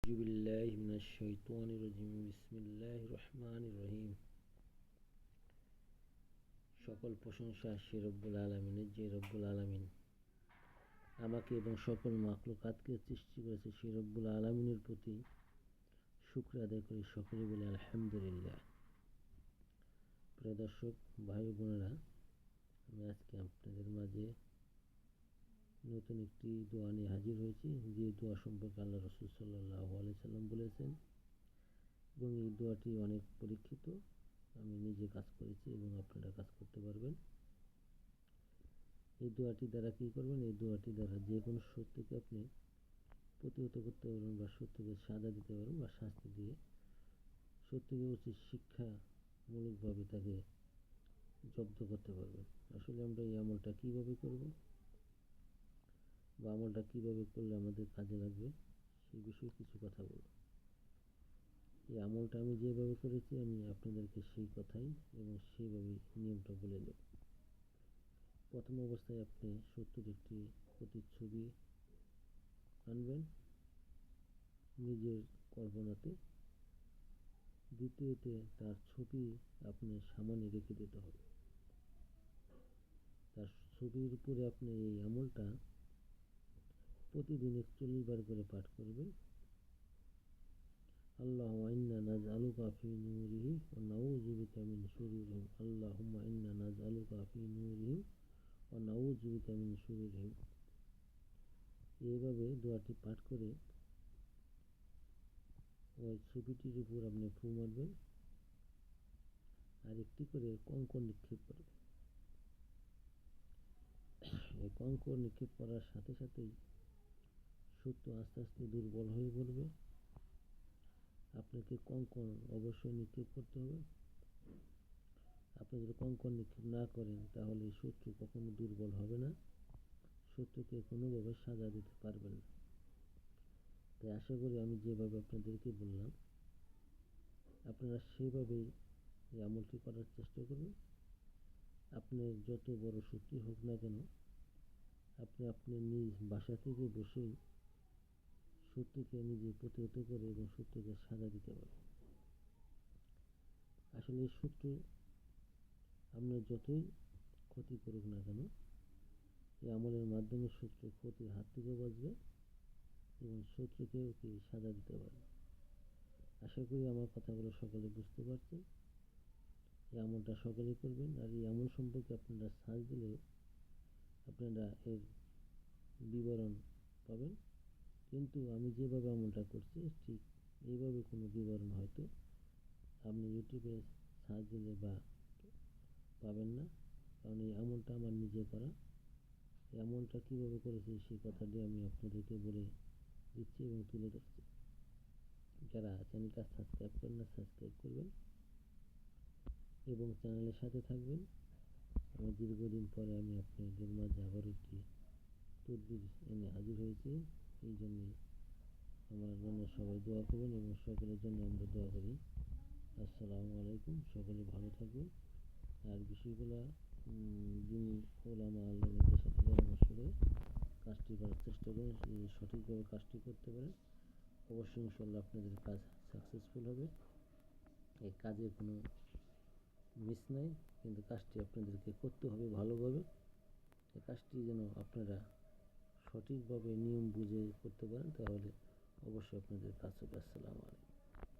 বিল্লাহি মিনাশ শাইতানির রাজিম বিসমিল্লাহির রহমানির রহিম। সকল প্রশংসা সে রব্বুল আলামিনের, যে রব্বুল আলামিন আমাকে এবং সকল মাখলুকাতকে সৃষ্টি করেছে। সে রব্বুল আলামিনের প্রতি শুকর আদায় করি। সকলে বলে আলহামদুলিল্লাহ। প্রিয় দর্শক ভাই বোনেরা, আমি আজকে আপনাদের মাঝে নতুন একটি দোয়া নিয়ে হাজির হয়েছি, যে দোয়া সম্পর্কে আল্লাহ রাসূল সাল্লাল্লাহু আলাইহি সাল্লাম বলেছেন এবং এই দোয়াটি অনেক পরীক্ষিত। আমি নিজে কাজ করেছি এবং আপনারা কাজ করতে পারবেন। এই দোয়াটি দ্বারা কী করবেন? এই দোয়াটি দ্বারা যে কোনো শত্রুকে আপনি প্রতিহত করতে পারবেন, বা শত্রুকে সাজা দিতে পারবেন, বা শাস্তি দিয়ে শত্রুকে উচিত শিক্ষামূলকভাবে তাকে জব্দ করতে পারবেন। আসলে আমরা এই আমলটা কীভাবে করব, বা আমলটা কীভাবে করলে আমাদের কাজে লাগবে, সেই বিষয়ে কিছু কথা বলব। এই আমলটা আমি যেভাবে করেছি, আমি আপনাদেরকে সেই কথাই এবং সেইভাবেই নিয়মটা বলে দেব। প্রথম অবস্থায় আপনি শত্রুর একটি প্রতিচ্ছবি আনবেন নিজের কল্পনাতে। দ্বিতীয়তে তার ছবি আপনি সামনে রেখে দিতে হবে। তার ছবির উপরে আপনি এই আমলটা প্রতিদিন ৪১ বার করে পাঠ করবেন। আল্লাহুম্মা ইন্না নাজআলুকা ফি নূরিহি ওয়া নাউযু বিকা মিন শুরুরিহিম। আল্লাহুম্মা ইন্না নাজআলুকা ফি নূরিহি ওয়া নাউযু বিকা মিন শুরুরিহিম। এইভাবে দোয়াটি পাঠ করে ওই ছবিটির উপর আপনি ফু মারবেন, আর একটি করে কঙ্কর নিক্ষেপ করবেন। এই কঙ্কর নিক্ষেপ করার সাথে সাথেই শত্রু আস্তে আস্তে দুর্বল হয়ে পড়বে। আপনাকে কঙ্কর অবশ্যই নিক্ষেপ করতে হবে। আপনি যদি কঙ্কর নিক্ষেপ না করেন, তাহলে শত্রু কখনো দুর্বল হবে না, শত্রুকে কোনোভাবে সাজা দিতে পারবেন না। তাই আশা করি আমি যেভাবে আপনাদেরকে বললাম, আপনারা সেইভাবেই এই আমলটি করার চেষ্টা করবেন। আপনার যত বড় শত্রু হোক না কেন, আপনি আপনার নিজ বাসা থেকে বসেই শত্রুকে নিজে প্রতিহত করে এবং শত্রুকে সাজা দিতে পারবেন। আসলে এই শত্রু আপনার যতই ক্ষতি করুক না কেন, এই আমলের মাধ্যমে শত্রু ক্ষতির হাত থেকে বাঁচবে এবং শত্রুকেও কি সাজা দিতে পারবে। আশা করি আমার কথাগুলো সকলে বুঝতে পারছেন। এই আমলটা সকলেই করবেন, আর এই আমল সম্পর্কে আপনারা সার্চ দিলে আপনারা এর বিবরণ পাবেন। কিন্তু আমি যেভাবে আমলটা করছি, ঠিক এইভাবে কোনো বিবরণ হয়তো আপনি ইউটিউবে সার্চ দিলে বা পাবেন না, কারণ এই আমলটা আমার নিজে করা। এই আমলটা কীভাবে করেছি সেই কথাটি আমি আপনাদেরকে বলে দিচ্ছি এবং তুলে ধরছি। যারা চ্যানেলটা সাবস্ক্রাইব করেন না, সাবস্ক্রাইব করবেন এবং চ্যানেলের সাথে থাকবেন। আমার দীর্ঘদিন পরে আমি আপনাদের মাঝে আবার একটি তদবির এনে হাজির হয়েছি। এই জন্যে আমার জন্য সবাই দোয়া করবেন এবং সকলের জন্য আমরা দোয়া করি। আসসালামু আলাইকুম। সকলে ভালো থাকবেন। আর বিষয়গুলো যিনি ওলামা আল্লাহদের সাথে পরামর্শ করে কাজটি করার চেষ্টা করেন, সঠিকভাবে কাজটি করতে পারেন, অবশ্যই ইনশাল্লাহ আপনাদের কাজ সাকসেসফুল হবে। এই কাজে কোনো মিস নাই, কিন্তু কাজটি আপনাদেরকে করতে হবে ভালোভাবে। এই কাজটি যেন আপনারা সঠিকভাবে নিয়ম বুঝে করতে পারেন, তাহলে অবশ্যই আপনাদের কাজ হবে। আসসালামু আলাইকুম।